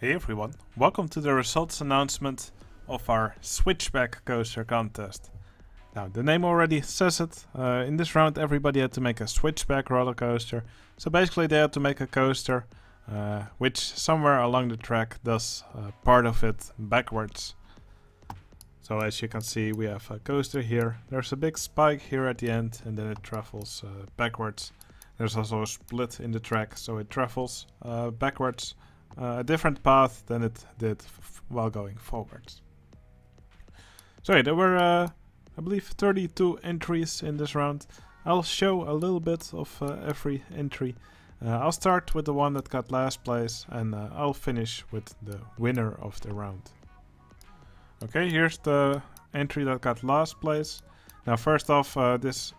Hey everyone, welcome to the results announcement of our Switchback coaster contest. Now, the name already says it. In this round everybody had to make a Switchback roller coaster. So basically they had to make a coaster which somewhere along the track does part of it backwards. So as you can see, we have a coaster here. There's a big spike here at the end and then it travels backwards. There's also a split in the track, so it travels backwards. A different path than it did while going forwards. So yeah, there were, I believe, 32 entries in this round. I'll show a little bit of every entry. I'll start with the one that got last place, and I'll finish with the winner of the round. Okay, here's the entry that got last place. Now, first off, this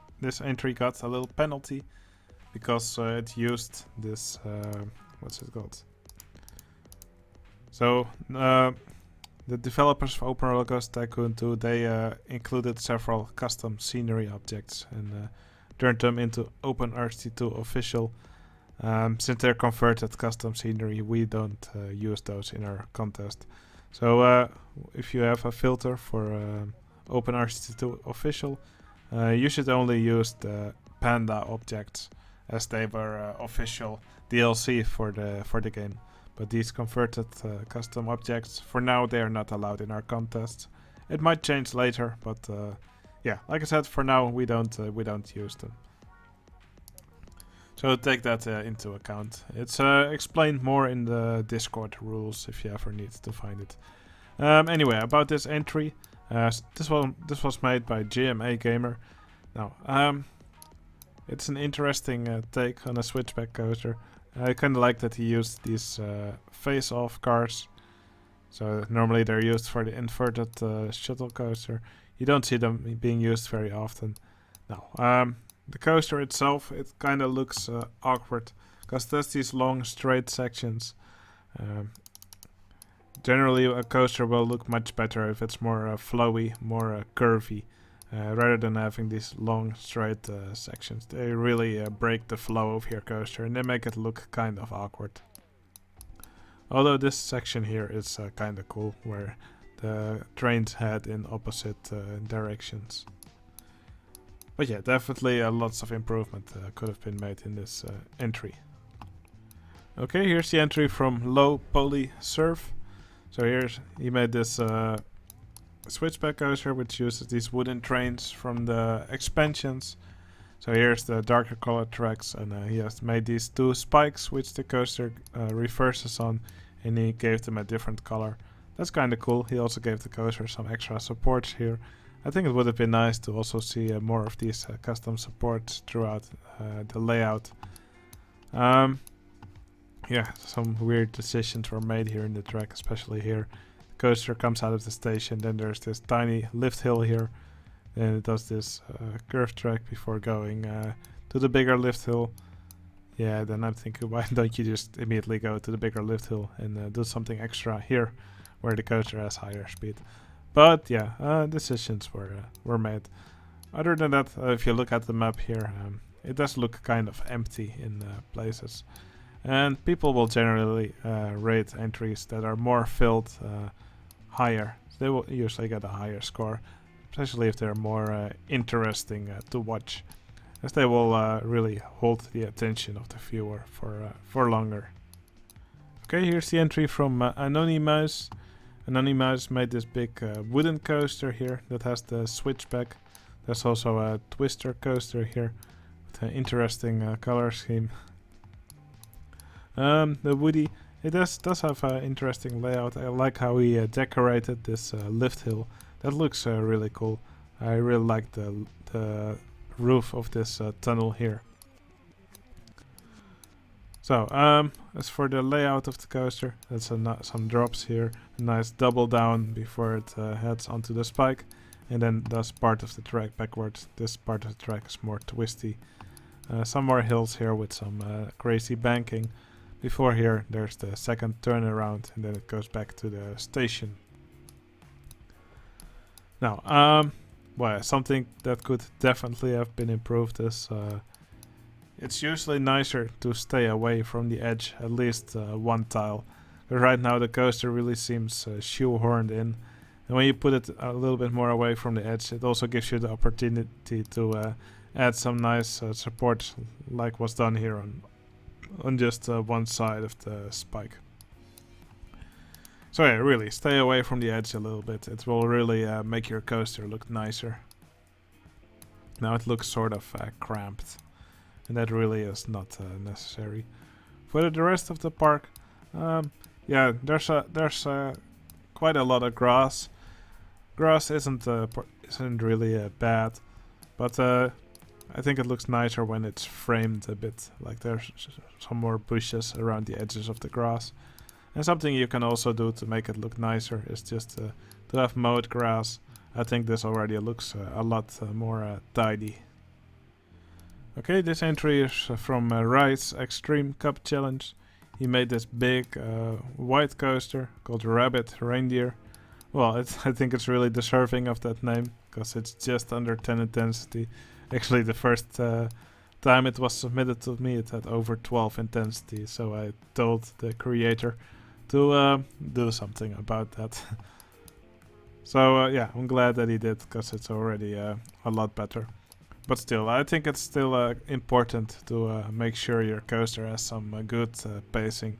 entry got a little penalty because it used this, what's it called? So, the developers of Open Roller Coaster Tycoon 2, they included several custom scenery objects and turned them into OpenRCT2 official. Since they're converted custom scenery, we don't use those in our contest. So, if you have a filter for OpenRCT2 official, you should only use the Panda objects, as they were official DLC for the game. But these converted custom objects, for now they are not allowed in our contest. It might change later, but yeah, like I said, for now we don't use them. So take that into account. It's explained more in the Discord rules if you ever need to find it. Anyway, about this entry, this was made by GMA Gamer. Now, it's an interesting take on a Switchback coaster. I kind of like that he used these face-off cars. So normally they're used for the inverted shuttle coaster. You don't see them being used very often. Now, the coaster itself, it kind of looks awkward because there's these long straight sections. Generally a coaster will look much better if it's more flowy, more curvy. Rather than having these long straight sections. They really break the flow of your coaster and they make it look kind of awkward. Although this section here is kind of cool, where the trains head in opposite directions. But yeah, definitely lots of improvement could have been made in this entry. Okay, here's the entry from Low Poly Surf. So he made this Switchback coaster, which uses these wooden trains from the expansions. So here's the darker colored tracks, and he has made these two spikes which the coaster reverses on, and he gave them a different color. That's kind of cool. He also gave the coaster some extra supports here. I think it would have been nice to also see more of these custom supports throughout the layout. Yeah, some weird decisions were made here in the track, especially here. Coaster comes out of the station, then there's this tiny lift hill here, and it does this curved track before going to the bigger lift hill. Yeah, then I'm thinking, why don't you just immediately go to the bigger lift hill and do something extra here where the coaster has higher speed. But yeah, decisions were made. Other than that, if you look at the map here, it does look kind of empty in places, and people will generally rate entries that are more filled higher. They will usually get a higher score, especially if they're more interesting to watch, as they will really hold the attention of the viewer for longer. Okay, here's the entry from Anonymous. Anonymous made this big wooden coaster here that has the switchback. There's also a twister coaster here with an interesting color scheme. The Woody, it does have an interesting layout. I like how he decorated this lift hill. That looks really cool. I really like the roof of this tunnel here. So, as for the layout of the coaster, that's some drops here. A nice double down before it heads onto the spike, and then does part of the track backwards. This part of the track is more twisty. Some more hills here with some crazy banking. Before here, there's the second turnaround, and then it goes back to the station. Now, well, something that could definitely have been improved is it's usually nicer to stay away from the edge at least one tile, But right now the coaster really seems shoehorned in. And when you put it a little bit more away from the edge, it also gives you the opportunity to add some nice support, like was done here on just one side of the spike. So yeah, really, stay away from the edge a little bit. It will really make your coaster look nicer. Now it looks sort of cramped, and that really is not necessary. For the rest of the park, yeah, there's quite a lot of grass. Grass isn't really bad, but I think it looks nicer when it's framed a bit. Like there's some more bushes around the edges of the grass. And something you can also do to make it look nicer is just to have mowed grass. I think this already looks a lot more tidy. Okay, this entry is from Reiss Extreme Cup Challenge. He made this big white coaster called Rabbit Reindeer. Well, I think it's really deserving of that name, because it's just under 10 intensity. Actually, the first time it was submitted to me, it had over 12 intensity, so I told the creator to do something about that. So yeah, I'm glad that he did, because it's already a lot better. But still, I think it's still important to make sure your coaster has some good pacing.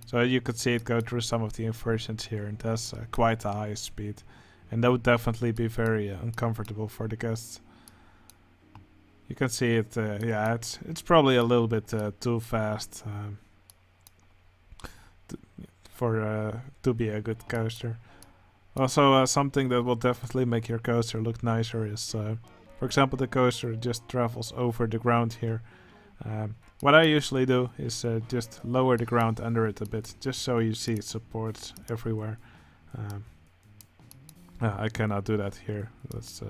So you could see it go through some of the inversions here, and it has quite a high speed. And that would definitely be very uncomfortable for the guests. You can see it, yeah, it's probably a little bit too fast to be a good coaster. Also, something that will definitely make your coaster look nicer is, for example, the coaster just travels over the ground here. What I usually do is just lower the ground under it a bit, just so you see supports everywhere. I cannot do that here. Let's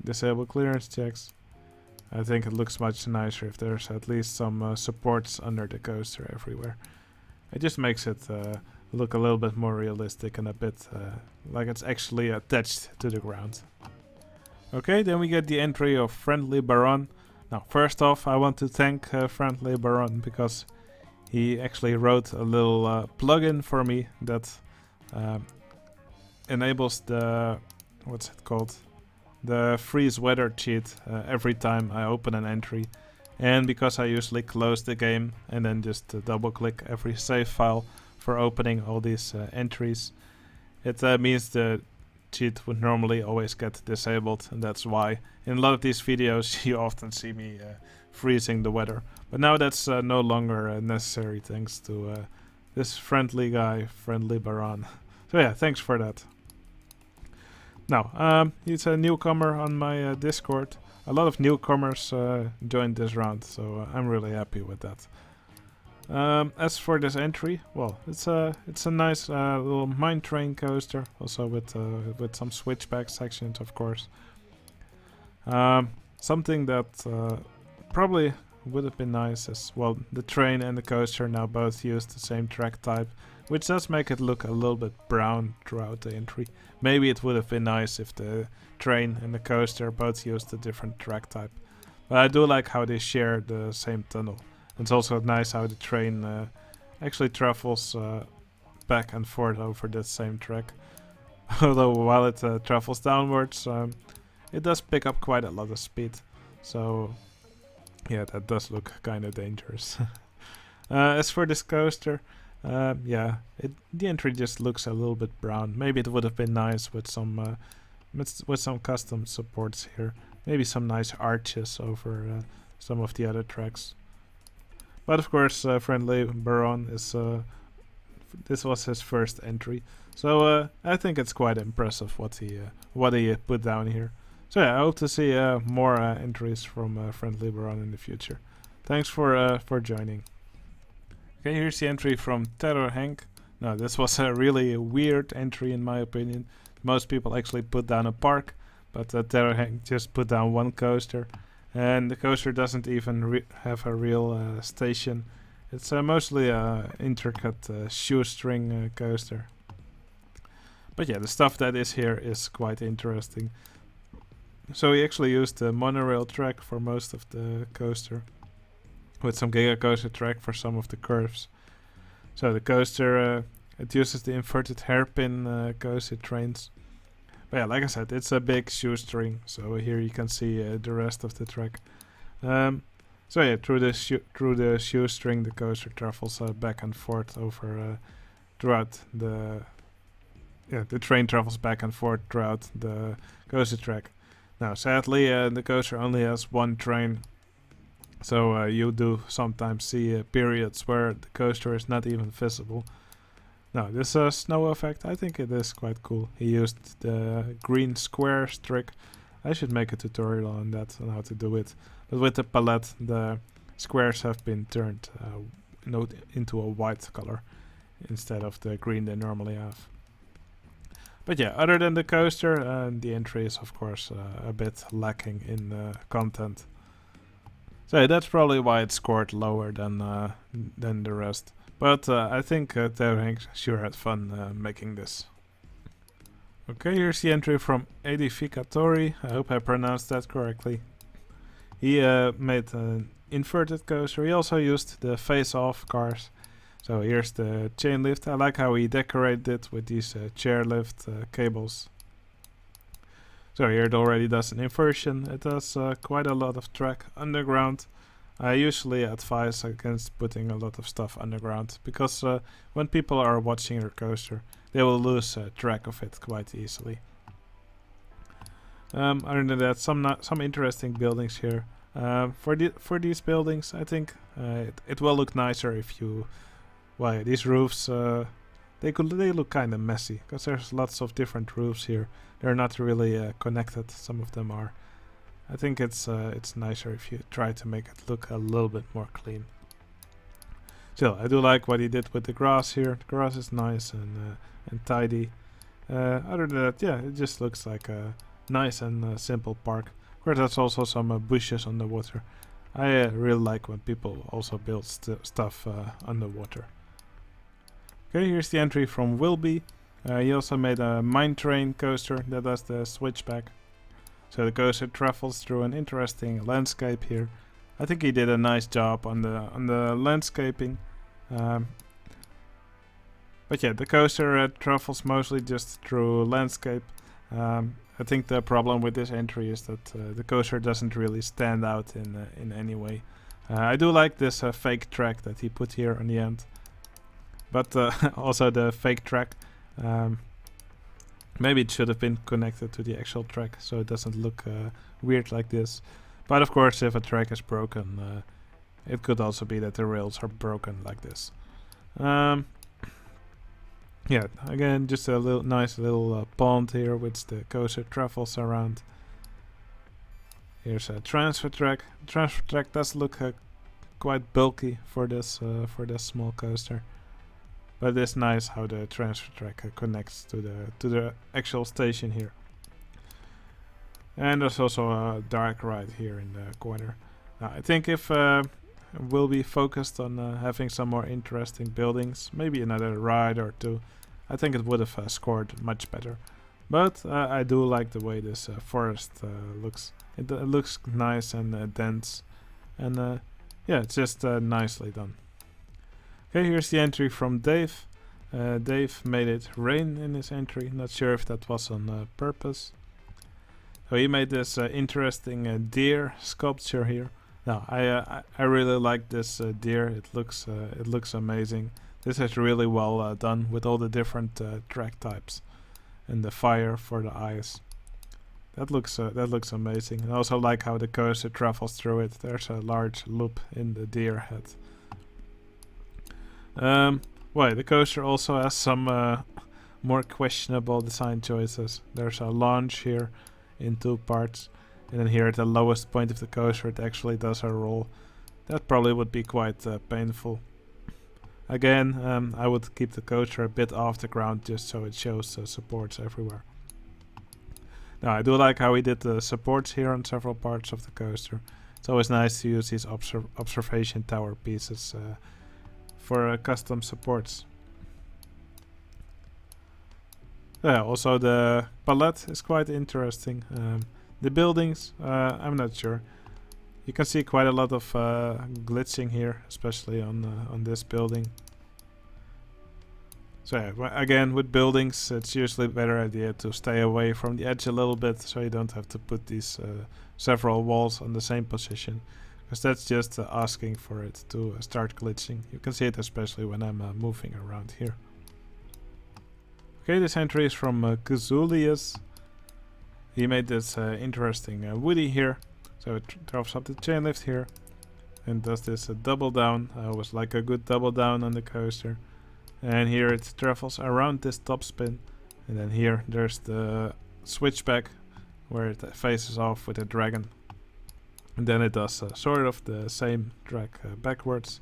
disable clearance checks. I think it looks much nicer if there's at least some supports under the coaster everywhere. It just makes it look a little bit more realistic and a bit like it's actually attached to the ground. Okay, then we get the entry of Friendly Baron. Now, first off, I want to thank Friendly Baron, because he actually wrote a little plugin for me that enables the, what's it called? The freeze weather cheat every time I open an entry. And because I usually close the game and then just double click every save file for opening all these entries, it means the cheat would normally always get disabled, and that's why in a lot of these videos you often see me freezing the weather. But now that's no longer necessary thanks to this friendly guy, Friendly Baron. So yeah, thanks for that. Now, he's a newcomer on my Discord. A lot of newcomers joined this round, so I'm really happy with that. As for this entry, well, it's a nice little mine train coaster, also with some switchback sections, of course. Something that probably would have been nice is, well, the train and the coaster now both use the same track type, which does make it look a little bit brown throughout the entry. Maybe it would have been nice if the train and the coaster both used a different track type. But I do like how they share the same tunnel. It's also nice how the train actually travels back and forth over that same track. Although while it travels downwards, it does pick up quite a lot of speed. So yeah, that does look kind of dangerous. As for this coaster, yeah, the entry just looks a little bit brown. Maybe it would have been nice with some custom supports here. Maybe some nice arches over some of the other tracks. But of course, Friendly Baron is this was his first entry, so I think it's quite impressive what he put down here. So yeah, I hope to see more entries from Friendly Baron in the future. Thanks for joining. Okay, here's the entry from TerrorHenk. Now, this was a really weird entry in my opinion. Most people actually put down a park, but TerrorHenk just put down one coaster. And the coaster doesn't even have a real station. It's mostly an intricate shoestring coaster. But yeah, the stuff that is here is quite interesting. So he actually used the monorail track for most of the coaster, with some Giga Coaster track for some of the curves. So the coaster, it uses the inverted hairpin coaster trains. But yeah, like I said, it's a big shoestring. So here you can see the rest of the track. So yeah, through the shoestring, the coaster travels back and forth over throughout the train travels back and forth throughout the coaster track. Now, sadly, the coaster only has one train, so you do sometimes see periods where the coaster is not even visible. Now, this snow effect, I think it is quite cool. He used the green squares trick. I should make a tutorial on that, on how to do it. But with the palette, the squares have been turned into a white color instead of the green they normally have. But yeah, other than the coaster, the entry is of course a bit lacking in content. So that's probably why it's scored lower than the rest. But I think TerrorHenk sure had fun making this. Okay, here's the entry from Aedificatori. I hope I pronounced that correctly. He made an inverted coaster. He also used the face-off cars. So here's the chain lift. I like how he decorated it with these chairlift cables. So here it already does an inversion. It does quite a lot of track underground. I usually advise against putting a lot of stuff underground, because when people are watching your coaster, they will lose track of it quite easily. Other than that, some interesting buildings here. For these buildings, I think it will look nicer if you. Well, these roofs they look kind of messy, because there's lots of different roofs here. They're not really connected. Some of them are. I think it's nicer if you try to make it look a little bit more clean. Still, I do like what he did with the grass here. The grass is nice and tidy. Other than that, yeah, it just looks like a nice and simple park. Of course, there's also some bushes on the water. I really like when people also build stuff underwater. Okay, here's the entry from Willby. He also made a mine train coaster that does the switchback. So the coaster travels through an interesting landscape here. I think he did a nice job on the landscaping. But yeah, the coaster travels mostly just through landscape. I think the problem with this entry is that the coaster doesn't really stand out in any way. I do like this fake track that he put here on the end. But also the fake track, maybe it should have been connected to the actual track so it doesn't look weird like this. But of course, if a track is broken, it could also be that the rails are broken like this. Yeah, again, just a nice little pond here which the coaster travels around. Here's a transfer track. The transfer track does look quite bulky for this small coaster, but it's nice how the transfer track connects to the actual station here. And there's also a dark ride here in the corner. Now, I think if we'll be focused on having some more interesting buildings, maybe another ride or two, I think it would have scored much better. But I do like the way this forest looks. It looks nice and dense, and yeah, it's just nicely done. Okay, here's the entry from Dave. Dave made it rain in his entry. Not sure if that was on purpose. So he made this interesting deer sculpture here. Now I really like this deer. It looks amazing. This is really well done with all the different track types and the fire for the eyes. That looks amazing. And I also like how the coaster travels through it. There's a large loop in the deer head. Well, the coaster also has some more questionable design choices. There's a launch here in two parts, and then here at the lowest point of the coaster it actually does a roll. That probably would be quite painful. Again, I would keep the coaster a bit off the ground just so it shows supports everywhere. Now, I do like how he did the supports here on several parts of the coaster. It's always nice to use these observation tower pieces for custom supports. Yeah, also the palette is quite interesting. The buildings, I'm not sure. You can see quite a lot of glitching here, especially on this building. So yeah, again, with buildings, it's usually a better idea to stay away from the edge a little bit, so you don't have to put these several walls on the same position, because that's just asking for it to start glitching. You can see it especially when I'm moving around here. Okay, this entry is from Cuzoolius. He made this interesting woody here, so it drops up the chain lift here and does this double down. It was like a good double down on the coaster. And here it travels around this top spin, and then here there's the switchback where it faces off with a dragon, and then it does sort of the same track backwards,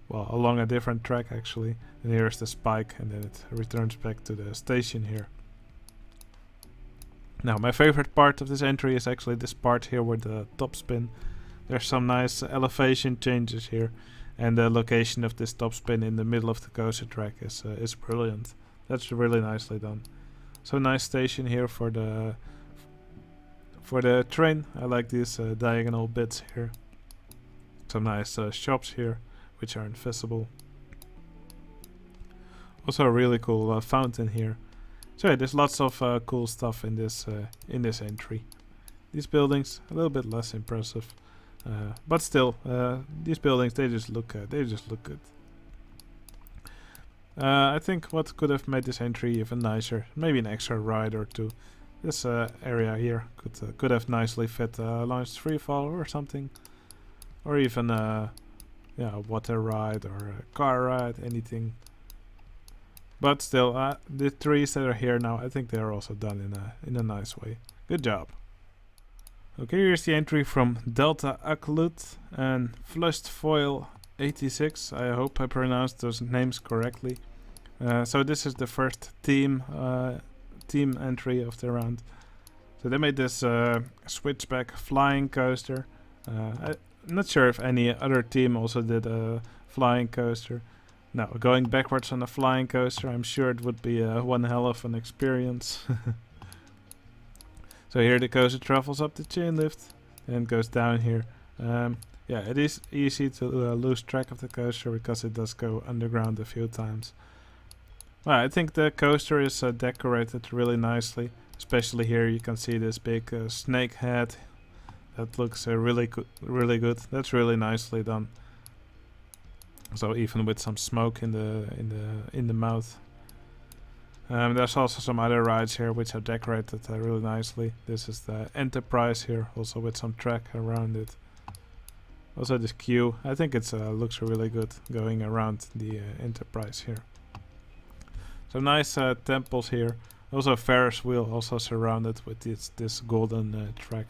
well, along a different track actually. And here's the spike, and then it returns back to the station here. Now my favorite part of this entry is actually this part here with the top spin. There's some nice elevation changes here. And the location of this top spin in the middle of the coaster track is brilliant. That's really nicely done. So nice station here for the train. I like these diagonal bits here. Some nice shops here, which are invisible. Also a really cool fountain here. So yeah, there's lots of cool stuff in this entry. These buildings a little bit less impressive. But still, these buildings, they just look good. I think what could have made this entry even nicer, maybe an extra ride or two. This area here could have nicely fit a launched freefall or something, or even a water ride or a car ride, anything. But still, the trees that are here now, I think they are also done in a nice way. Good job. Okay, here's the entry from Delta Akhlut and Flushed Foil 86. I hope I pronounced those names correctly. So this is the first team entry of the round. So they made this switchback flying coaster. I'm not sure if any other team also did a flying coaster. Now, going backwards on a flying coaster, I'm sure it would be one hell of an experience. So here the coaster travels up the chain lift and goes down here. Yeah, it is easy to lose track of the coaster because it does go underground a few times. Well, I think the coaster is decorated really nicely. Especially here you can see this big snake head. That looks really good. That's really nicely done. So even with some smoke in the mouth. There's also some other rides here which are decorated really nicely. This is the Enterprise here, also with some track around it. Also this queue, I think it looks really good going around the Enterprise here. So nice temples here. Also a Ferris wheel also surrounded with this golden track.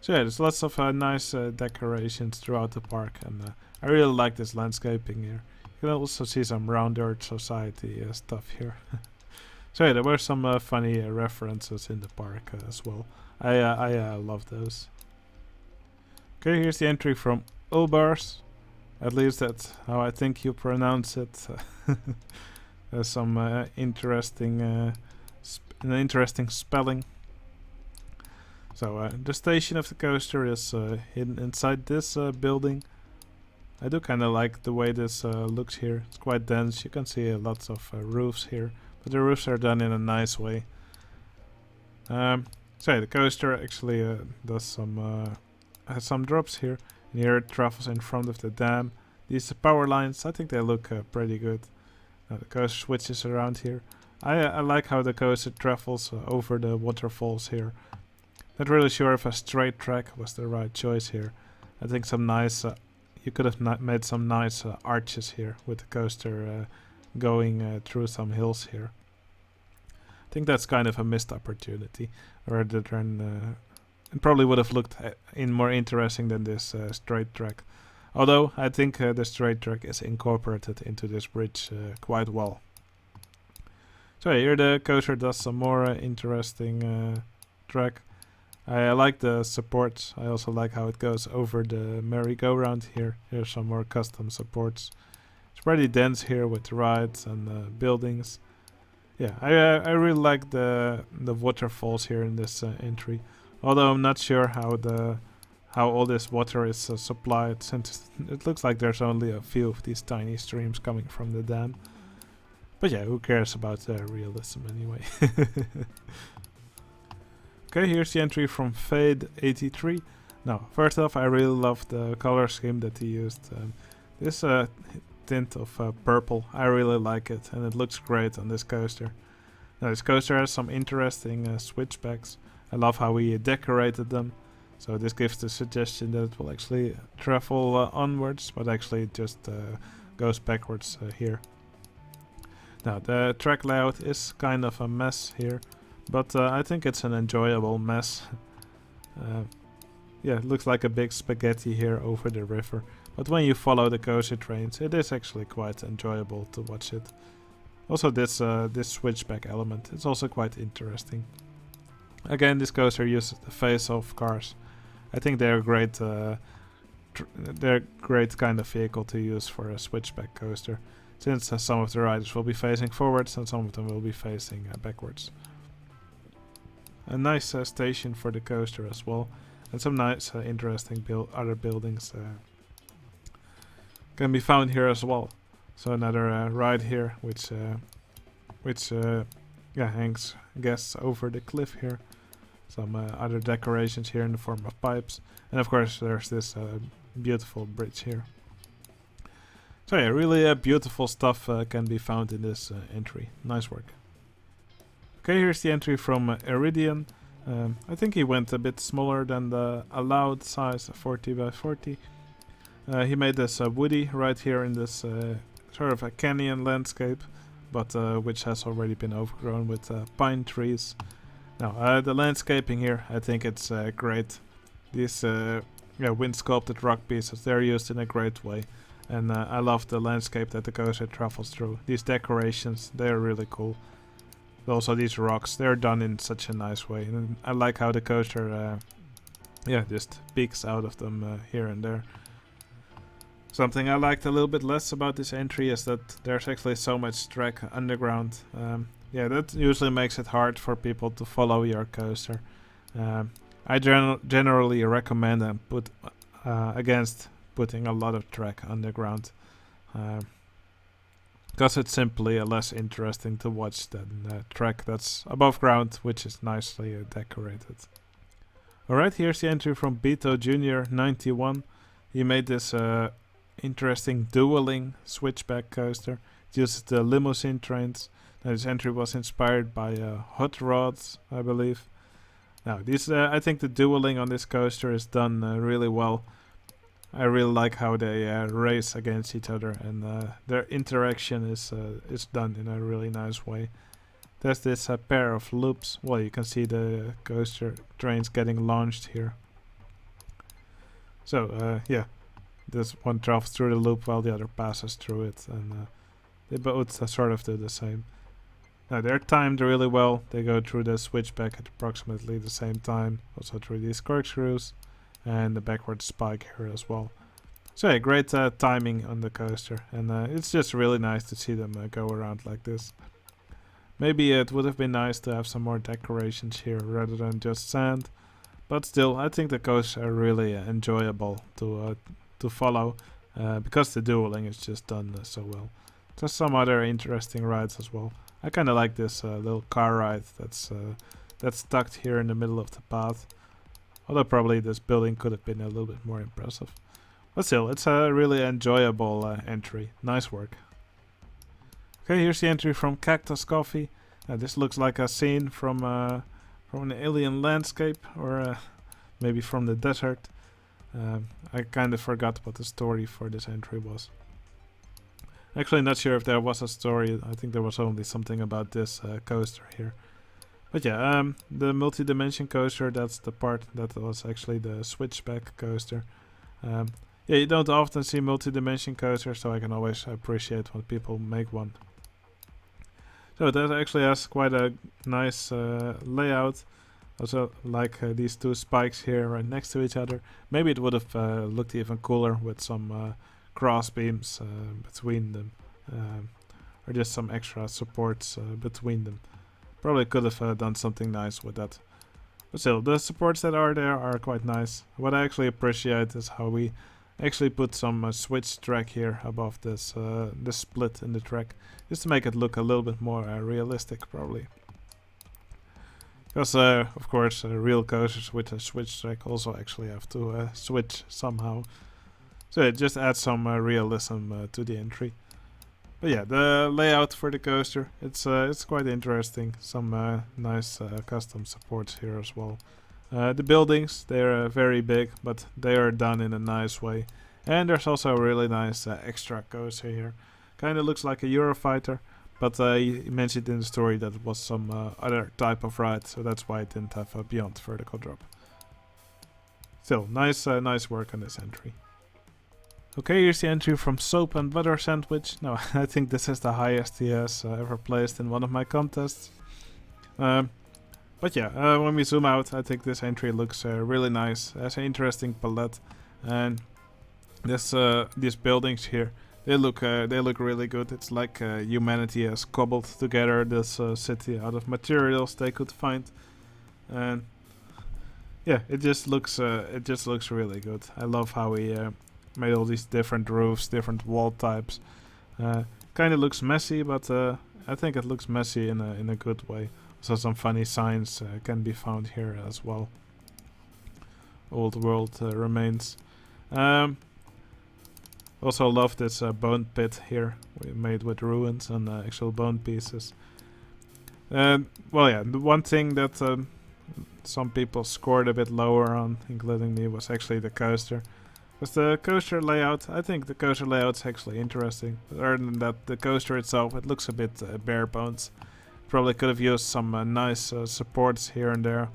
So yeah, there's lots of nice decorations throughout the park, and I really like this landscaping here. You can also see some Round Earth Society stuff here. So yeah, there were some funny references in the park as well. I love those. Okay, here's the entry from ölbärs. At least that's how I think you pronounce it. There's some interesting spelling. So the station of the coaster is hidden inside this building. I do kind of like the way this looks here. It's quite dense. You can see lots of roofs here, but the roofs are done in a nice way. So yeah, the coaster actually does has some drops here. And here it travels in front of the dam. These power lines, I think they look pretty good. Now the coaster switches around here. I like how the coaster travels over the waterfalls here. Not really sure if a straight track was the right choice here. I think some nice you could have made some nice arches here with the coaster going through some hills here. I think that's kind of a missed opportunity, rather than it probably would have looked more interesting than this straight track. Although I think the straight track is incorporated into this bridge quite well. So here the coaster does some more interesting track. I like the supports. I also like how it goes over the merry-go-round here. Here's some more custom supports. It's pretty dense here with rides and buildings. Yeah, I really like the waterfalls here in this entry. Although I'm not sure how all this water is supplied, since it looks like there's only a few of these tiny streams coming from the dam. But yeah, who cares about realism anyway? Okay, here's the entry from Vade83. Now, first off, I really love the color scheme that he used. This tint of purple, I really like it, and it looks great on this coaster. Now, this coaster has some interesting switchbacks. I love how he decorated them. So this gives the suggestion that it will actually travel onwards, but actually it just goes backwards here. Now, the track layout is kind of a mess here, but I think it's an enjoyable mess. Yeah, it looks like a big spaghetti here over the river, but when you follow the coaster trains, it is actually quite enjoyable to watch it. Also, this switchback element is also quite interesting. Again, this coaster uses the face-off cars. I think they're great. They're great kind of vehicle to use for a switchback coaster, since some of the riders will be facing forwards and some of them will be facing backwards. A nice station for the coaster as well, and some nice, interesting other buildings can be found here as well. So another ride here, which hangs guests over the cliff here. Some other decorations here in the form of pipes, and of course there's this beautiful bridge here. So yeah, really beautiful stuff can be found in this entry. Nice work. Okay, here's the entry from Erideon. I think he went a bit smaller than the allowed size, 40 by 40. He made this woody right here in this sort of a canyon landscape, but which has already been overgrown with pine trees. Now, the landscaping here, I think it's great. These wind sculpted rock pieces, they're used in a great way. And I love the landscape that the coaster travels through. These decorations, they're really cool. Also these rocks, they're done in such a nice way. And I like how the coaster just peeks out of them here and there. Something I liked a little bit less about this entry is that there's actually so much track underground. Yeah, that usually makes it hard for people to follow your coaster. I generally recommend and put against putting a lot of track underground, because it's simply less interesting to watch than track that's above ground, which is nicely decorated. Alright, here's the entry from BetoJunior91. He made this interesting dueling switchback coaster. It uses the limousine trains. Now, this entry was inspired by hot rods, I believe. Now, I think the dueling on this coaster is done really well. I really like how they race against each other, and their interaction is done in a really nice way. There's this pair of loops. Well, you can see the coaster trains getting launched here. So, yeah, this one travels through the loop while the other passes through it, and they both sort of do the same. Now, they're timed really well. They go through the switchback at approximately the same time, also through these corkscrews, and the backward spike here as well. So yeah, great timing on the coaster, and it's just really nice to see them go around like this. Maybe it would have been nice to have some more decorations here rather than just sand, but still, I think the coasters are really enjoyable to follow, because the dueling is just done so well. There's some other interesting rides as well. I kind of like this little car ride that's tucked here in the middle of the path. Although probably this building could have been a little bit more impressive. But still, it's a really enjoyable entry. Nice work. Okay, here's the entry from Cactus Coffee. This looks like a scene from an alien landscape, or maybe from the desert. I kind of forgot what the story for this entry was. Actually, not sure if there was a story. I think there was only something about this coaster here. But yeah, the multi-dimension coaster, that's the part that was actually the switchback coaster. Yeah, you don't often see multi-dimension coasters, so I can always appreciate when people make one. So that actually has quite a nice layout. Also like these two spikes here right next to each other. Maybe it would have looked even cooler with some cross beams between them, or just some extra supports between them. Probably could have done something nice with that. But still, the supports that are there are quite nice. What I actually appreciate is how we Actually put some switch track here above this this split in the track, just to make it look a little bit more realistic, probably. Because of course real coasters with a switch track also actually have to switch somehow. So it just adds some realism to the entry. But yeah, the layout for the coaster, it's quite interesting. Some nice custom supports here as well. The buildings, they're very big, but they are done in a nice way. And there's also a really nice extra coaster here. Kinda looks like a Eurofighter, but he mentioned in the story that it was some other type of ride, so that's why it didn't have a beyond vertical drop. Still, nice work on this entry. Okay, here's the entry from Soap and Butter Sandwich. Now, I think this is the highest he has ever placed in one of my contests. But yeah, when we zoom out, I think this entry looks really nice. It has an interesting palette, and these buildings here, they look really good. It's like humanity has cobbled together this city out of materials they could find, and yeah, it just looks really good. I love how he made all these different roofs, different wall types. Kind of looks messy, but I think it looks messy in a good way. So some funny signs can be found here as well. Old world remains. Also love this bone pit here, made with ruins and actual bone pieces. Well, yeah, the one thing that some people scored a bit lower on, including me, was actually the coaster. Because the coaster layout, I think the coaster layout's actually interesting. But other than that, the coaster itself, it looks a bit bare bones. Probably could have used some nice supports here and there.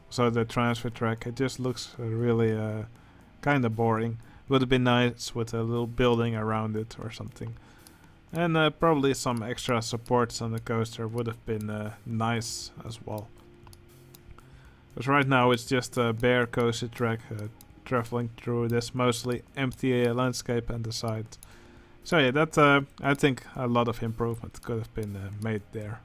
So the transfer track, it just looks really kind of boring. Would have been nice with a little building around it or something. And probably some extra supports on the coaster would have been nice as well. Because right now it's just a bare coaster track traveling through this mostly empty landscape and the side. So yeah, that I think a lot of improvement could have been made there.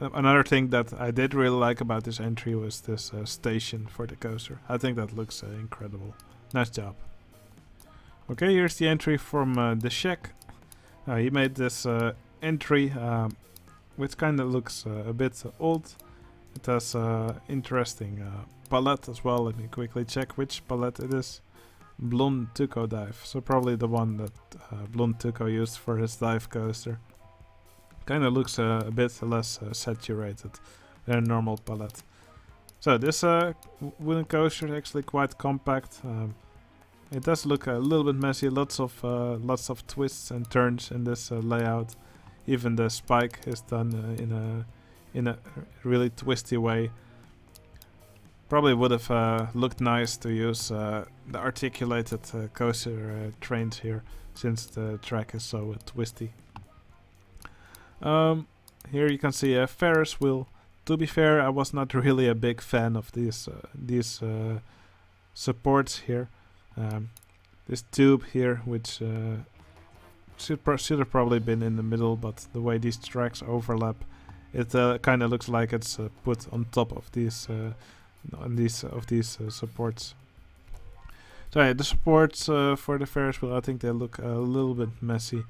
Another thing that I did really like about this entry was this station for the coaster. I think that looks incredible. Nice job. Okay, here's the entry from thesheq. He made this entry, which kind of looks a bit old. It has interesting palette as well. Let me quickly check which palette it is. Blond Tuco dive. So probably the one that Blond Tuco used for his dive coaster. Kind of looks a bit less saturated than a normal palette. So this wooden coaster is actually quite compact. It does look a little bit messy. Lots of twists and turns in this layout. Even the spike is done in a really twisty way. Probably would have looked nice to use the articulated coaster trains here, since the track is so twisty. Here you can see a Ferris wheel. To be fair, I was not really a big fan of these supports here. This tube here, which should have probably been in the middle, but the way these tracks overlap, it kind of looks like it's put on top of these supports. So yeah, the supports for the Ferris wheel, I think they look a little bit messy.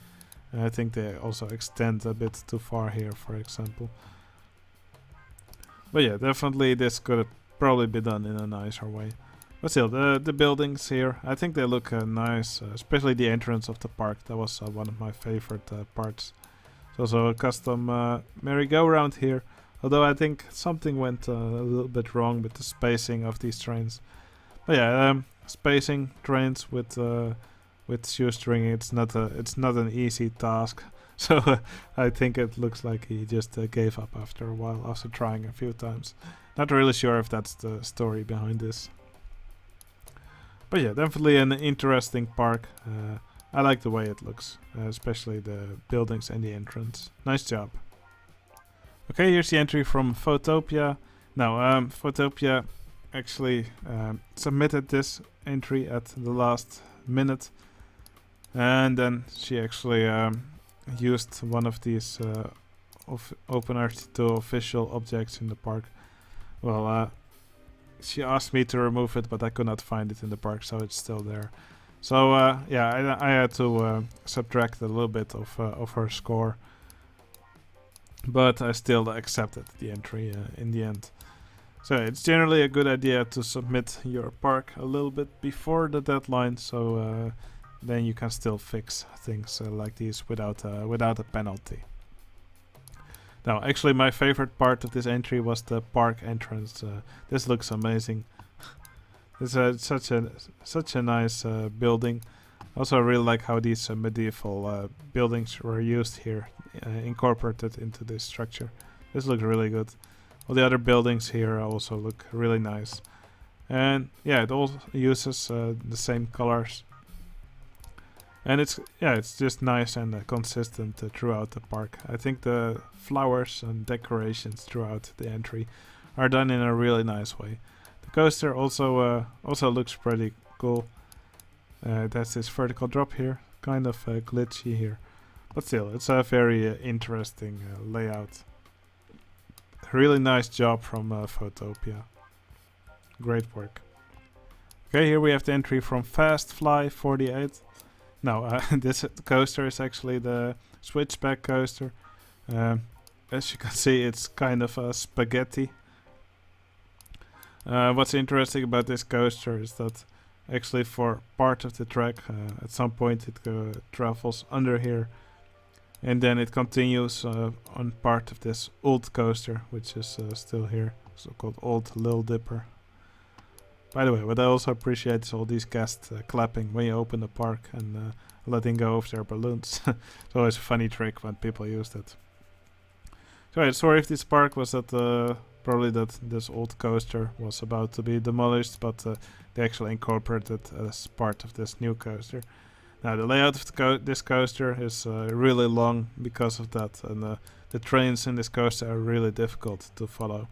I think they also extend a bit too far here, for example. But yeah, definitely this could have probably been done in a nicer way. But still, the buildings here, I think they look nice, especially the entrance of the park. That was one of my favorite parts. There's also a custom merry-go-round here, although I think something went a little bit wrong with the spacing of these trains. But yeah, spacing trains with shoestring, it's not an easy task. So I think it looks like he just gave up after a while, after trying a few times. Not really sure if that's the story behind this. But yeah, definitely an interesting park. I like the way it looks, especially the buildings and the entrance. Nice job. Okay, here's the entry from fauxtopia. Now, fauxtopia actually submitted this entry at the last minute. And then she actually used one of these OpenRT2 official objects in the park. Well, she asked me to remove it, but I could not find it in the park, so it's still there. So yeah, I had to subtract a little bit of her score, but I still accepted the entry in the end. So it's generally a good idea to submit your park a little bit before the deadline, so then you can still fix things like these without a penalty. Now, actually, my favorite part of this entry was the park entrance. This looks amazing. It's such a nice building. Also, I really like how these medieval buildings were used here, incorporated into this structure. This looks really good. All the other buildings here also look really nice. And yeah, it all uses the same colors. And it's just nice and consistent throughout the park. I think the flowers and decorations throughout the entry are done in a really nice way. The coaster also looks pretty cool. It has this vertical drop here, kind of glitchy here, but still, it's a very interesting layout. Really nice job from Fauxtopia. Great work. Okay, here we have the entry from Fastfly 48. Now, this coaster is actually the Switchback coaster. As you can see, it's kind of a spaghetti. What's interesting about this coaster is that actually for part of the track, at some point it travels under here, and then it continues on part of this old coaster, which is still here, so-called Old Lil Dipper. By the way, what I also appreciate is all these guests clapping when you open the park and letting go of their balloons. It's always a funny trick when people use that. So yeah, sorry if this park was that probably that this old coaster was about to be demolished, but they actually incorporated it as part of this new coaster. Now the layout of this coaster is really long because of that, and the trains in this coaster are really difficult to follow.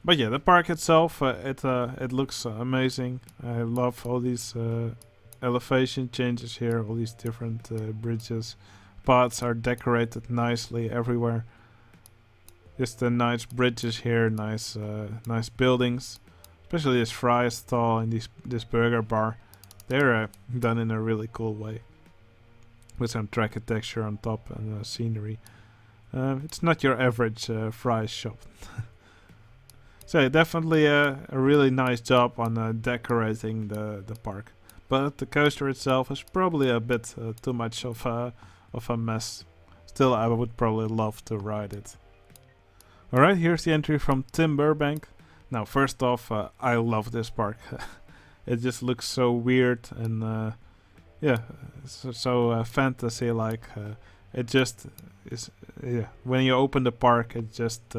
But yeah, the park itself, it looks amazing. I love all these elevation changes here, all these different bridges. Paths are decorated nicely everywhere. Just the nice bridges here, nice buildings. Especially this fry stall and this burger bar. They're done in a really cool way. With some track texture on top and scenery. It's not your average fry shop. So definitely a really nice job on decorating the park. But the coaster itself is probably a bit too much of a mess. Still, I would probably love to ride it. Alright, here's the entry from Tim Burbank. Now, first off, I love this park. It just looks so weird and yeah, so fantasy-like. It just is, yeah. When you open the park, it just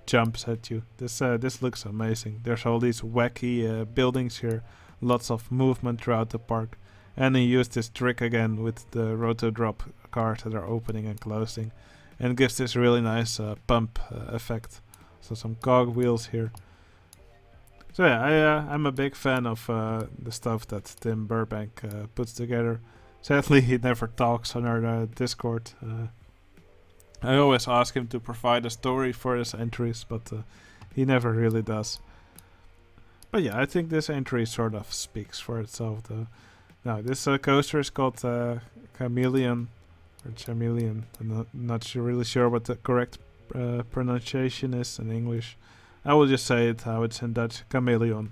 jumps at you. This looks amazing. There's all these wacky buildings here, lots of movement throughout the park, and they use this trick again with the roto-drop cars that are opening and closing, and gives this really nice pump effect. So some cog wheels here. So yeah, I'm a big fan of the stuff that Tim Burbank puts together. Sadly, he never talks on our Discord. I always ask him to provide a story for his entries, but he never really does. But yeah, I think this entry sort of speaks for itself though. Now, this coaster is called Chameleon, or Chameleon. I'm not really sure what the correct pronunciation is in English. I will just say it how it's in Dutch, Chameleon.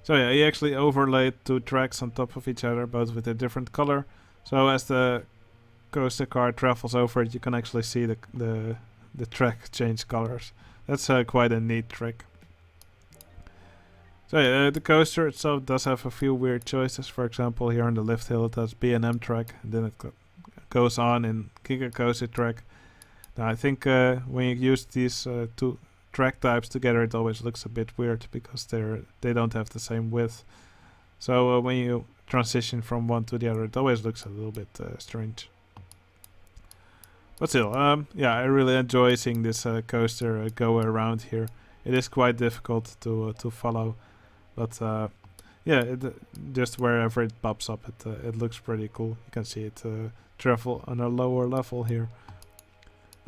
So yeah, he actually overlaid two tracks on top of each other, both with a different color. So as the coaster car travels over it, you can actually see the track change colors. That's quite a neat trick. So yeah, the coaster itself does have a few weird choices. For example, here on the lift hill it has B&M track, and then it goes on in Giga Coaster track. Now I think when you use these two track types together, it always looks a bit weird because they don't have the same width. So when you transition from one to the other, it always looks a little bit strange. But still, yeah, I really enjoy seeing this coaster go around here. It is quite difficult to follow, but yeah, just wherever it pops up, it looks pretty cool. You can see it travel on a lower level here.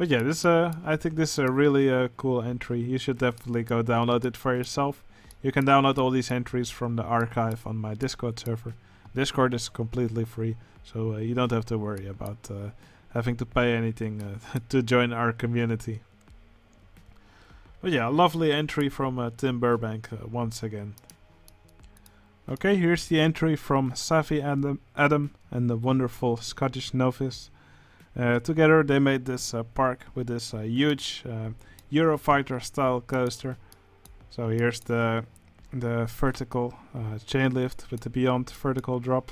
But yeah, this I think this is a really cool entry. You should definitely go download it for yourself. You can download all these entries from the archive on my Discord server. Discord is completely free, so you don't have to worry about having to pay anything to join our community. But yeah, a lovely entry from Tim Burbank once again. Okay, here's the entry from Savvy Adam and the wonderful Scottish.Novice. Together they made this park with this huge Eurofighter style coaster. So here's the vertical chain lift with the beyond vertical drop.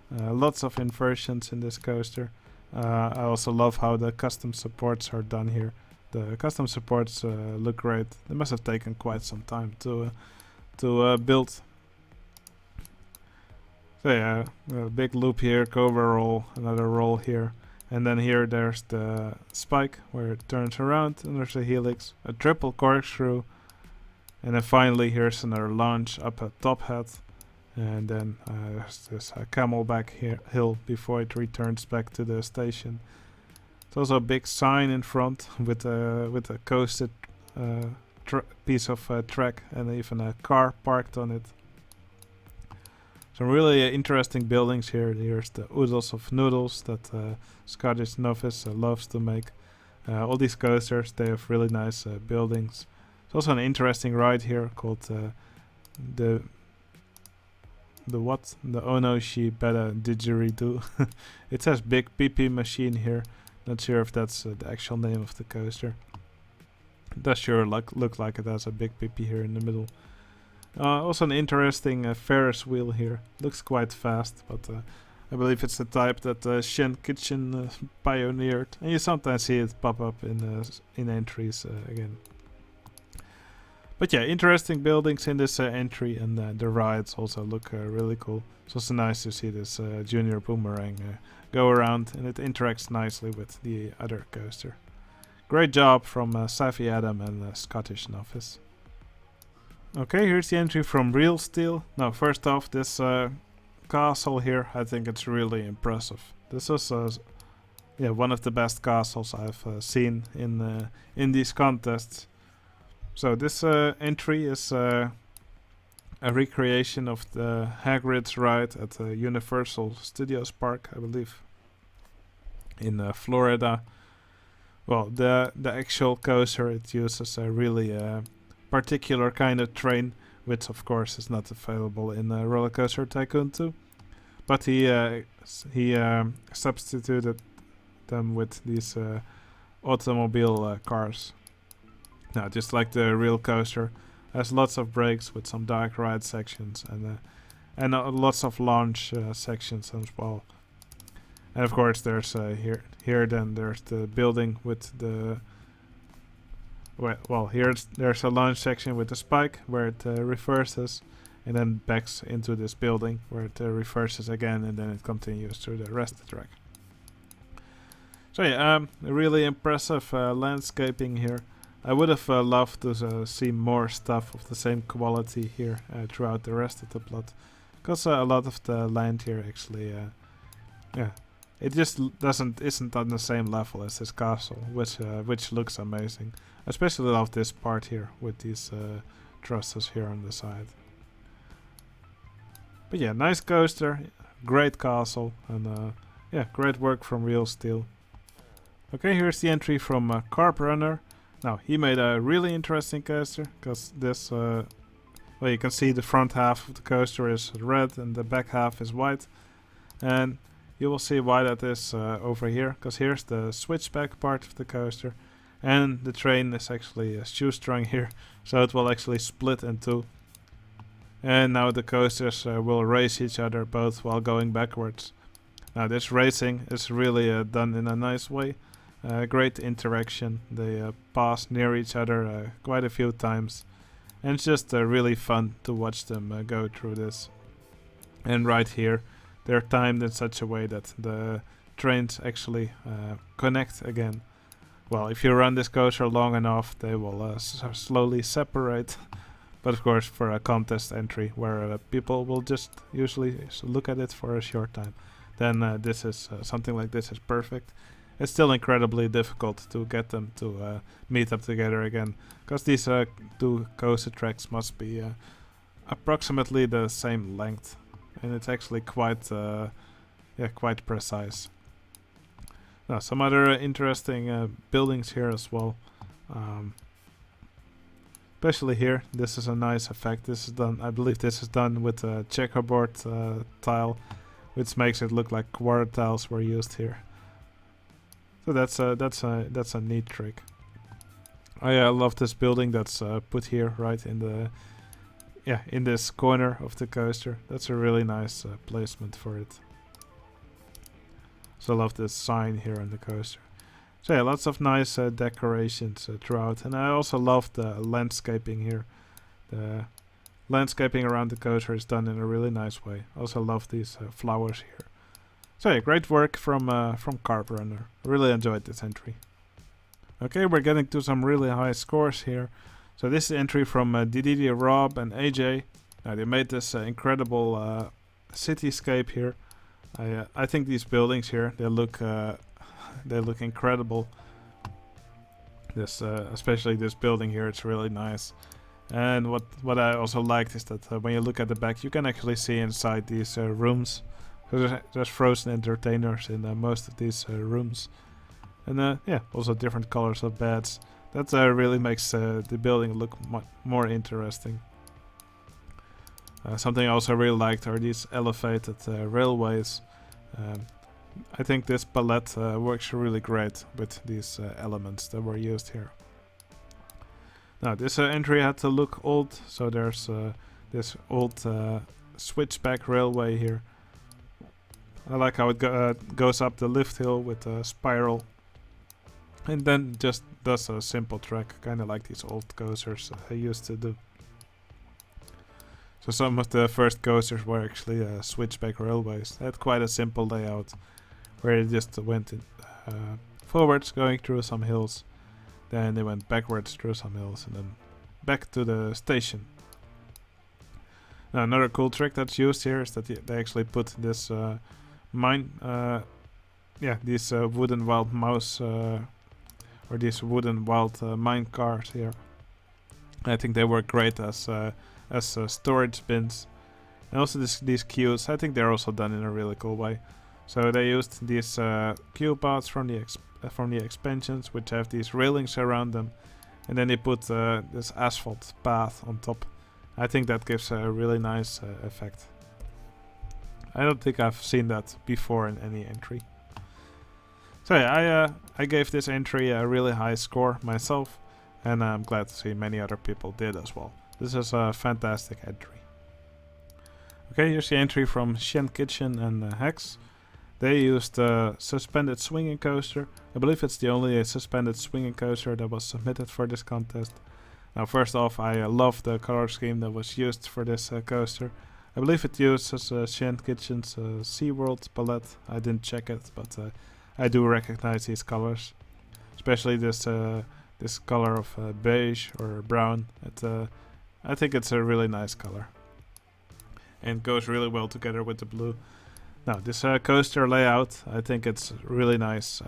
Lots of inversions in this coaster. I also love how the custom supports are done here. The custom supports look great. They must have taken quite some time to build. So yeah, a big loop here, cover roll, another roll here. And then here there's the spike where it turns around, and there's a helix, a triple corkscrew. And then finally here's another launch up a top hat. And then there's this camelback hill before it returns back to the station. There's also a big sign in front with a coasted piece of track and even a car parked on it. Some really interesting buildings here. Here's the oodles of noodles that Scottish.Novice loves to make. All these coasters, they have really nice buildings. There's also an interesting ride here called the Onoshi BetoJunior91 It says Big PP Machine here. Not sure if that's the actual name of the coaster. It does sure look like it has a big PP here in the middle. Also an interesting Ferris wheel here. Looks quite fast, but I believe it's the type that Shen Kitchen pioneered. And you sometimes see it pop up in entries again. But yeah, interesting buildings in this entry, and the rides also look really cool. It's also nice to see this Junior Boomerang go around, and it interacts nicely with the other coaster. Great job from Savvy Adam and Scottish.Novice. Okay, here's the entry from Realsteel. Now, first off, this castle here, I think it's really impressive. This is one of the best castles I've seen in these contests. So this entry is a recreation of the Hagrid's ride at the Universal Studios Park, I believe, in Florida. Well, the actual coaster, it uses a really particular kind of train, which of course is not available in Roller Coaster Tycoon 2. But he substituted them with these automobile cars. Now, just like the real coaster, has lots of breaks with some dark ride sections and lots of launch sections as well. And of course, there's here then there's the building with the there's a launch section with the spike where it reverses and then backs into this building where it reverses again, and then it continues through the rest of the track. So yeah, really impressive landscaping here. I would have loved to see more stuff of the same quality here throughout the rest of the plot, because a lot of the land here actually, it just isn't on the same level as this castle, which looks amazing. I especially love this part here with these trusses here on the side. But yeah, nice coaster, great castle, and great work from Realsteel. Okay, here's the entry from CarpRunner. Now, he made a really interesting coaster, because this, you can see the front half of the coaster is red and the back half is white. And you will see why that is over here, because here's the switchback part of the coaster. And the train is actually shoestrung here, so it will actually split in two. And now the coasters will race each other both while going backwards. Now, this racing is really done in a nice way. Great interaction. They pass near each other quite a few times, and it's just really fun to watch them go through this. And right here, they're timed in such a way that the trains actually connect again. Well, if you run this coaster long enough, they will slowly separate. But of course, for a contest entry where people will just usually look at it for a short time, then this is something like this is perfect. it's still incredibly difficult to get them to meet up together again, because these two coaster tracks must be approximately the same length, and it's actually quite quite precise. Now, some other interesting buildings here as well. Especially here, this is a nice effect. This is done, I believe this is done with a checkerboard tile, which makes it look like quarter tiles were used here. So that's a neat trick. I love this building that's put here right in the in this corner of the coaster. That's a really nice placement for it. So I love this sign here on the coaster. So yeah, lots of nice decorations throughout, and I also love the landscaping here. The landscaping around the coaster is done in a really nice way. Also love these flowers here. So yeah, great work from CarpRunner. Really enjoyed this entry. Okay, we're getting to some really high scores here. So this is entry from DededeRob and AJ. They made this incredible cityscape here. I think these buildings here, they look incredible. This especially this building here, it's really nice. And what I also liked is that when you look at the back, you can actually see inside these rooms. So there's frozen entertainers in most of these rooms, and yeah, also different colors of beds. That really makes the building look more interesting. Something I also really liked are these elevated railways. I think this palette works really great with these elements that were used here. Now this entry had to look old, so there's this old switchback railway here. I like how it goes up the lift hill with a spiral, and then just does a simple track, kind of like these old coasters I used to do. So some of the first coasters were actually switchback railways. They had quite a simple layout, where it just went forwards, going through some hills, then they went backwards through some hills, and then back to the station. Now another cool trick that's used here is that they actually put this these wooden wild mouse or these wooden wild mine cars here. I think they work great as storage bins, and also these queues. I think they're also done in a really cool way. So they used these queue paths from the expansions, which have these railings around them, and then they put this asphalt path on top. I think that gives a really nice effect. I don't think I've seen that before in any entry. So yeah, I gave this entry a really high score myself, and I'm glad to see many other people did as well. This is a fantastic entry. Okay, here's the entry from Shen Kitchen and Hex. They used a suspended swinging coaster. I believe it's the only suspended swinging coaster that was submitted for this contest. Now first off, I love the color scheme that was used for this coaster. I believe it uses Shen Kitchen's SeaWorld palette. I didn't check it, but I do recognize these colors. Especially this color of beige or brown. I think it's a really nice color, and goes really well together with the blue. Now this coaster layout, I think it's really nice.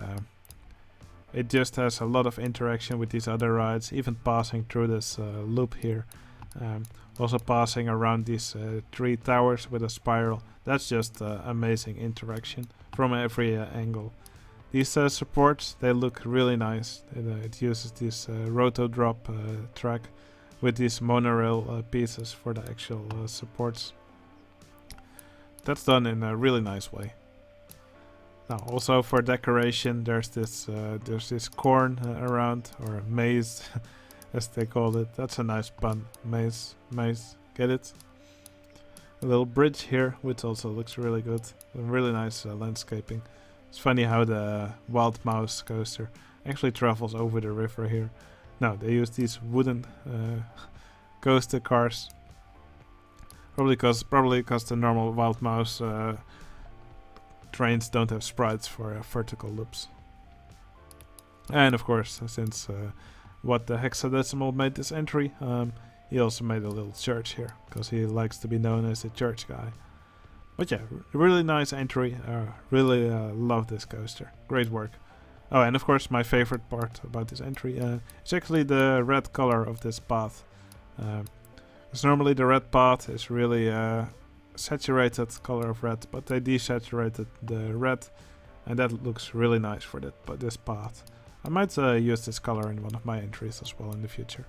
It just has a lot of interaction with these other rides, even passing through this loop here. Also passing around these 3 towers with a spiral. That's just amazing interaction from every angle. These supports, they look really nice. It uses this roto drop track with these monorail pieces for the actual supports. That's done in a really nice way. Now also for decoration, there's this corn around, or maize as they call it. That's a nice pun. Maize, get it? A little bridge here, which also looks really good. A really nice landscaping. It's funny how the wild mouse coaster actually travels over the river here. Now they use these wooden coaster cars. Probably because the normal wild mouse trains don't have sprites for vertical loops. And of course, since what the hexadecimal made this entry, he also made a little church here, because he likes to be known as the church guy. But yeah, really nice entry. Really love this coaster. Great work. Oh, and of course my favorite part about this entry is actually the red color of this path. Because normally the red path is really saturated color of red, but they desaturated the red, and that looks really nice for this path. I might use this color in one of my entries as well in the future.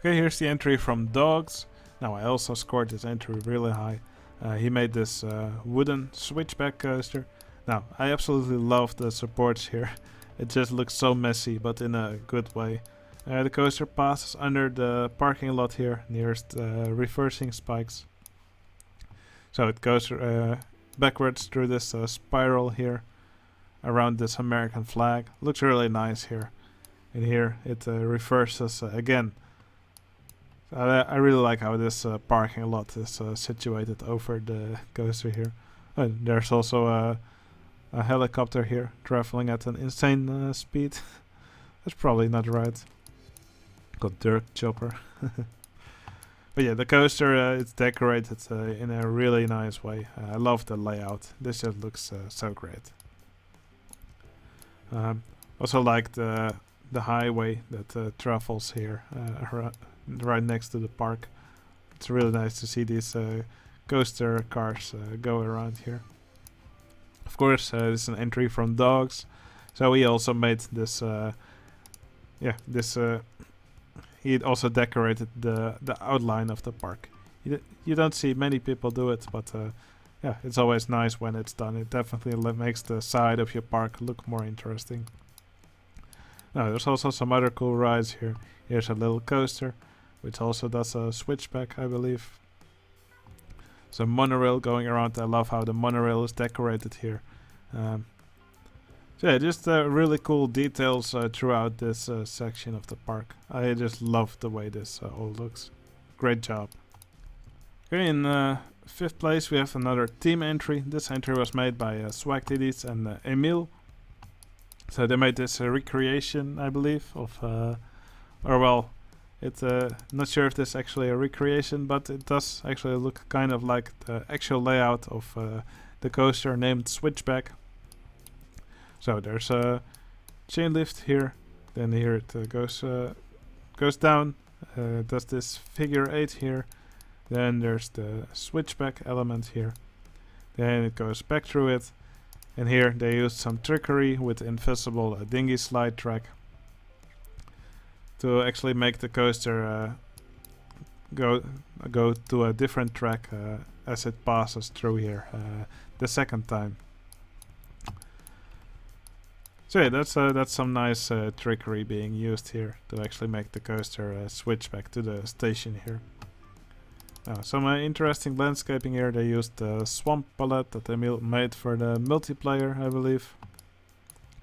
Okay, here's the entry from Dogs. Now I also scored this entry really high. He made this wooden switchback coaster. Now, I absolutely love the supports here. It just looks so messy, but in a good way. The coaster passes under the parking lot here, nearest reversing spikes. So it goes backwards through this spiral here, around this American flag. Looks really nice here. And here it reverses again. I really like how this parking lot is situated over the coaster here. There's also a helicopter here traveling at an insane speed. That's probably not right. Got dirt chopper. But yeah, the coaster it's decorated in a really nice way. I love the layout. This just looks so great. Also like the highway that travels here right next to the park. It's really nice to see these coaster cars go around here. Of course, this is an entry from Dogs, so he also made this. He also decorated the outline of the park. You don't see many people do it, but yeah, it's always nice when it's done. It definitely makes the side of your park look more interesting. Now, there's also some other cool rides here. Here's a little coaster, which also does a switchback, I believe. Some monorail going around. I love how the monorail is decorated here. So yeah, just really cool details throughout this section of the park. I just love the way this all looks. Great job. Okay, in 5th place we have another team entry. This entry was made by Swagtitties and Emiel. So they made this recreation, I believe, of it's not sure if this is actually a recreation, but it does actually look kind of like the actual layout of the coaster named Switchback. So there's a chain lift here, then here it goes down, does this figure 8 here, then there's the switchback element here, then it goes back through it, and here they used some trickery with invisible dinghy slide track to actually make the coaster go to a different track as it passes through here the second time. So yeah, that's some nice trickery being used here to actually make the coaster switch back to the station here. Now, some interesting landscaping here. They used the swamp palette that Emiel made for the multiplayer, I believe.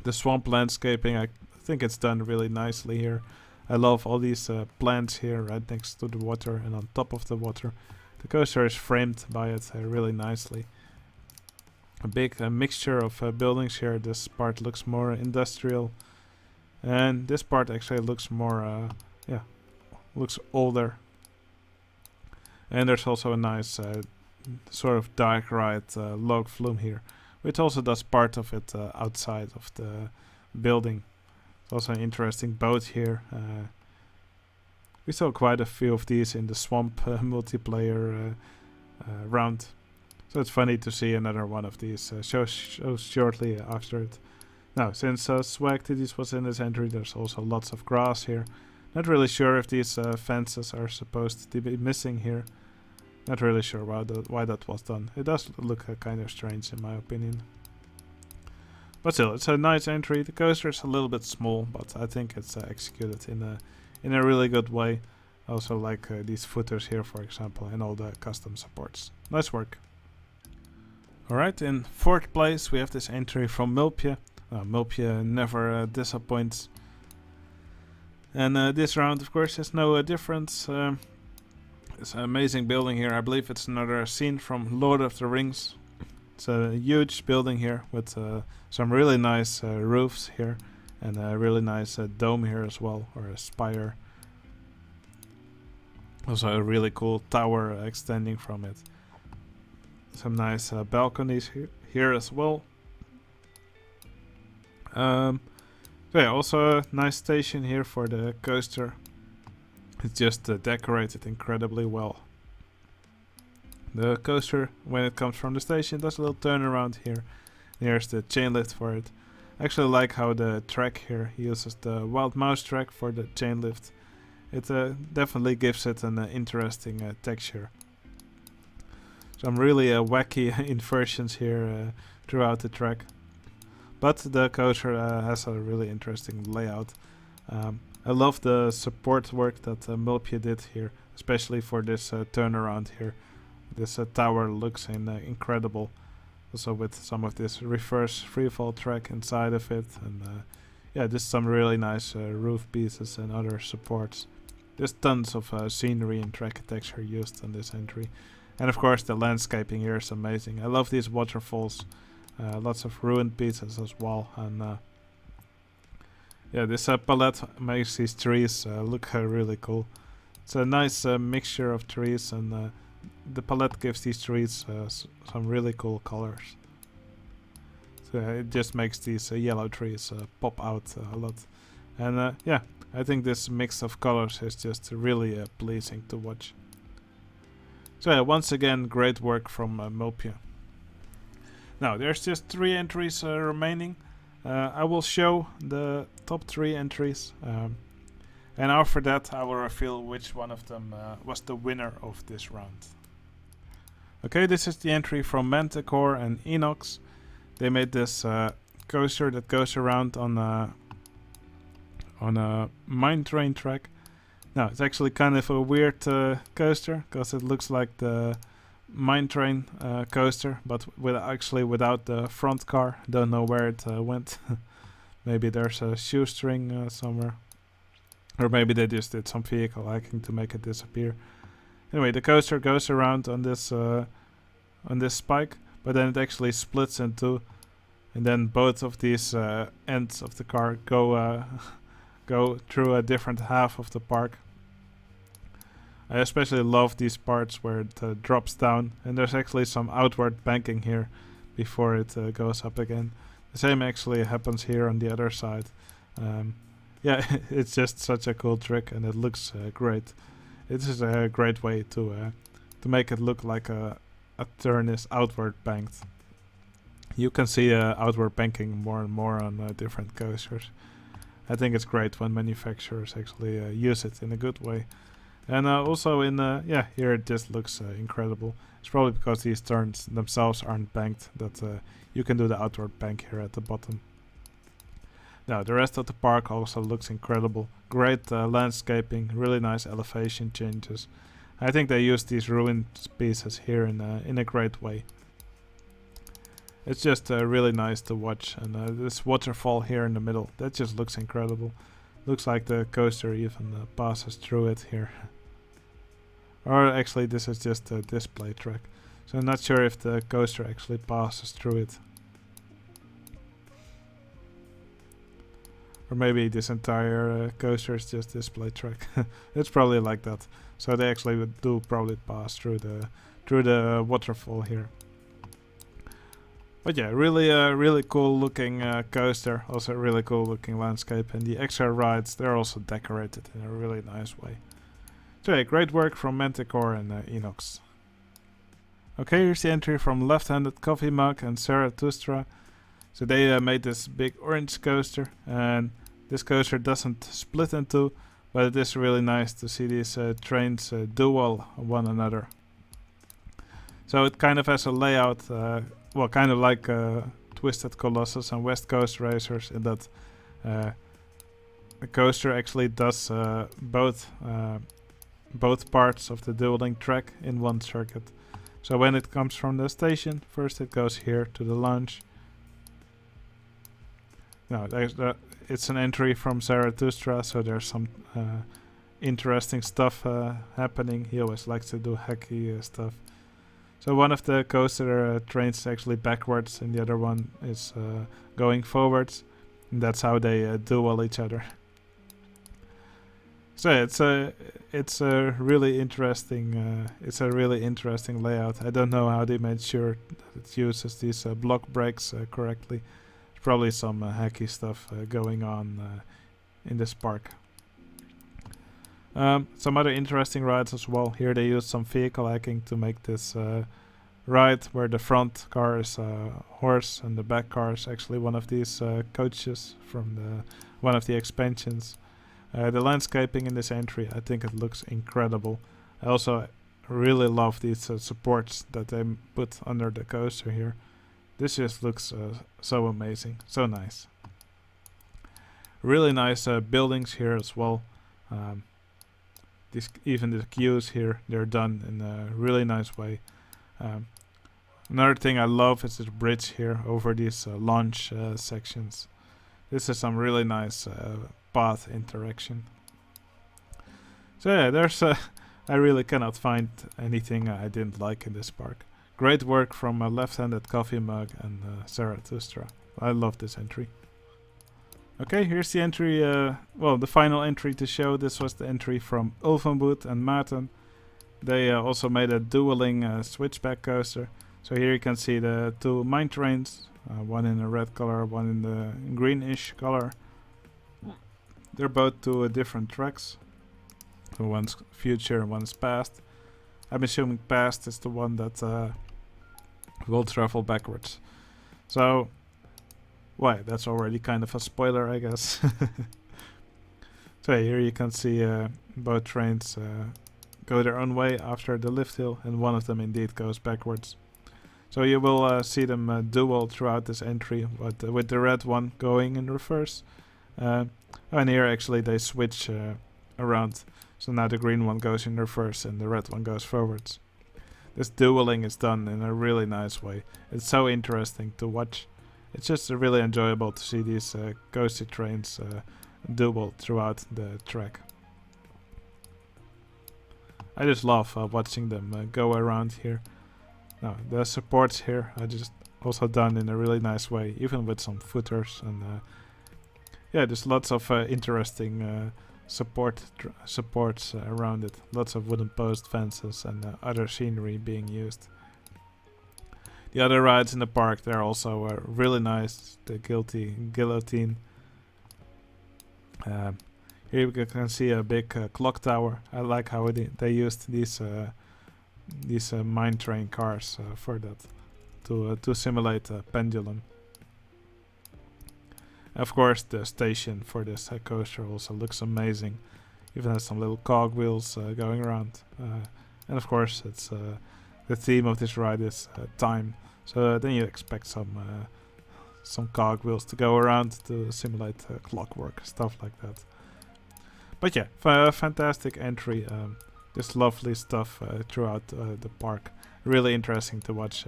The swamp landscaping, I think it's done really nicely here. I love all these plants here right next to the water and on top of the water. The coaster is framed by it really nicely. A big mixture of buildings here. This part looks more industrial, and this part actually looks more, looks older. And there's also a nice sort of dark red log flume here, which also does part of it outside of the building. It's also an interesting boat here. We saw quite a few of these in the swamp multiplayer round. So it's funny to see another one of these shows shortly after it. Now, since Swagtitties was in this entry, there's also lots of grass here. Not really sure if these fences are supposed to be missing here. Not really sure why that was done. It does look kind of strange in my opinion. But still, it's a nice entry. The coaster is a little bit small, but I think it's executed in a really good way. Also like these footers here, for example, and all the custom supports. Nice work. Alright, in 4th place we have this entry from Mulpje. Mulpje never disappoints. And this round, of course, has no difference. It's an amazing building here. I believe it's another scene from Lord of the Rings. It's a huge building here with some really nice roofs here. And a really nice dome here as well, or a spire. Also a really cool tower extending from it. Some nice balconies here as well. So yeah, also a nice station here for the coaster. It's just decorated incredibly well. The coaster, when it comes from the station, does a little turnaround here. Here's the chain lift for it. I actually like how the track here uses the wild mouse track for the chain lift. It definitely gives it an interesting texture. Some really wacky inversions here throughout the track. But the coaster has a really interesting layout. I love the support work that Mulpje did here, especially for this turnaround here. This tower looks incredible. Also with some of this reverse freefall track inside of it. And yeah, just some really nice roof pieces and other supports. There's tons of scenery and track texture used on this entry. And of course the landscaping here is amazing. I love these waterfalls. Lots of ruined pieces as well. And yeah, this palette makes these trees look really cool. It's a nice mixture of trees, and the palette gives these trees some really cool colors. So it just makes these yellow trees pop out a lot. And yeah, I think this mix of colors is just really pleasing to watch. So yeah, once again, great work from Mulpje. Now, there's just 3 entries remaining. I will show the top 3 entries. And after that, I will reveal which one of them was the winner of this round. Okay, this is the entry from Manticore and Enox. They made this coaster that goes around on a mine train track. Now, it's actually kind of a weird coaster, because it looks like the mine train coaster, but without the front car. Don't know where it went. Maybe there's a shoestring somewhere. Or maybe they just did some vehicle hacking to make it disappear. Anyway, the coaster goes around on this spike, but then it actually splits in two, and then both of these ends of the car go through a different half of the park. I especially love these parts where it drops down, and there's actually some outward banking here before it goes up again. The same actually happens here on the other side. Yeah, it's just such a cool trick, and it looks great. This is a great way to make it look like a turn is outward banked. You can see outward banking more and more on different coasters. I think it's great when manufacturers actually use it in a good way. And also yeah, here it just looks incredible. It's probably because these turns themselves aren't banked that you can do the outward bank here at the bottom. Now, the rest of the park also looks incredible. Great landscaping, really nice elevation changes. I think they used these ruined pieces here in a great way. It's just really nice to watch, and this waterfall here in the middle, that just looks incredible. Looks like the coaster even passes through it here. Or actually this is just a display track, so I'm not sure if the coaster actually passes through it. Or maybe this entire coaster is just display track. It's probably like that. So they actually do probably pass through the waterfall here. But yeah, really cool looking coaster. Also really cool looking landscape, and the extra rides, they're also decorated in a really nice way. So yeah, great work from Manticore and Enox. Okay, here's the entry from Left-Handed Coffee Mug and Zarathustra. So they made this big orange coaster, and this coaster doesn't split in two, but it is really nice to see these trains duel one another. So it kind of has a layout, well, kind of like Twisted Colossus and West Coast Racers, in that the coaster actually does both parts of the dueling track in one circuit. So when it comes from the station, first it goes here to the launch. Now, it's an entry from Zarathustra, so there's some interesting stuff happening. He always likes to do hacky stuff. So one of the coaster trains is actually backwards, and the other one is going forwards. And that's how they duel each other. So it's a really interesting layout. I don't know how they made sure that it uses these block breaks correctly. It's Probably some hacky stuff going on in this park. Some other interesting rides as well. Here they use some vehicle hacking to make this ride where the front car is a horse and the back car is actually one of these coaches from one of the expansions. The landscaping in this entry, I think it looks incredible. I also really love these supports that they put under the coaster here. This just looks so amazing, so nice. Really nice buildings here as well. Even the queues here, they're done in a really nice way. Another thing I love is the bridge here over these launch sections. This is some really nice path interaction. So yeah, there's I really cannot find anything I didn't like in this park. Great work from Left-Handed Coffee Mug and Zarathustra. I love this entry. Okay, here's the entry, well, the final entry to show. This was the entry from Ulvenwood and Maartn. They also made a dueling switchback coaster. So here you can see the two mine trains, one in the red color, one in the greenish color. They're both two different tracks. So one's future and one's past. I'm assuming past is the one that will travel backwards. So, why? That's already kind of a spoiler, I guess. So here you can see both trains go their own way after the lift hill, and one of them indeed goes backwards. So you will see them duel throughout this entry, but with the red one going in reverse. And here actually they switch around. So now the green one goes in reverse and the red one goes forwards. This dueling is done in a really nice way. It's so interesting to watch. It's just really enjoyable to see these coaster trains duel throughout the track. I just love watching them go around here. Now the supports here are just also done in a really nice way, even with some footers, and yeah, there's lots of interesting supports around it. Lots of wooden post fences and other scenery being used. The other rides in the park, they're also really nice. The guillotine. Here we can see a big clock tower. I like how they used these mine train cars for that, to simulate a pendulum. Of course, the station for this coaster also looks amazing. Even has some little cogwheels going around. And of course, it's the theme of this ride is time. So then you expect some cogwheels to go around to simulate clockwork, stuff like that. But yeah, fantastic entry. Just lovely stuff throughout the park. Really interesting to watch.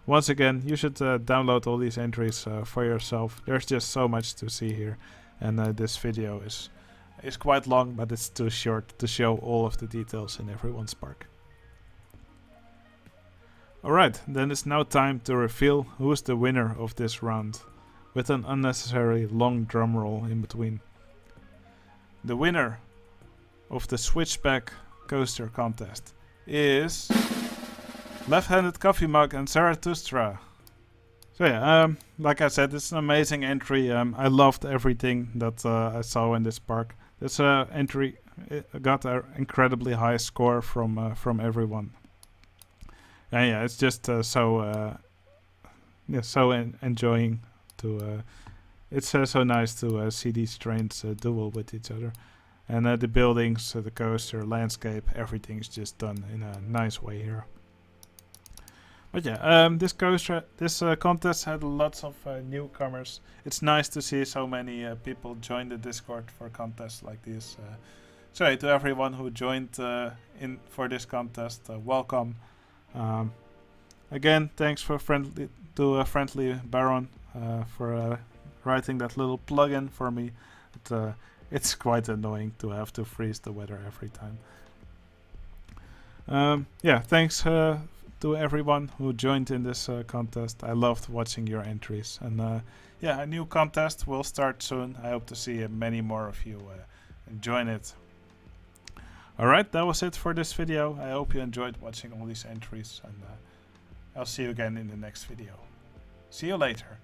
Once again, you should download all these entries for yourself. There's just so much to see here, and this video is quite long, but it's too short to show all of the details in everyone's park. Alright, then it's now time to reveal who is the winner of this round, with an unnecessary long drum roll in between. The winner of the Switchback coaster contest is Left-Handed Coffee Mug and Zarathustra. So yeah, like I said, it's an amazing entry. I loved everything that I saw in this park. This entry got an incredibly high score from everyone. And yeah, it's just so enjoying to. It's so nice to see these trains duel with each other, and the buildings, the coaster, landscape, everything's just done in a nice way here. But yeah, this contest had lots of newcomers. It's nice to see so many people join the Discord for contests like this. So hey, to everyone who joined in for this contest, welcome. Again, thanks to Friendly Baron for writing that little plugin for me. It's quite annoying to have to freeze the weather every time. Yeah, thanks to everyone who joined in this contest. I loved watching your entries, and yeah, a new contest will start soon. I hope to see many more of you join it. Alright, that was it for this video. I hope you enjoyed watching all these entries, and I'll see you again in the next video. See you later.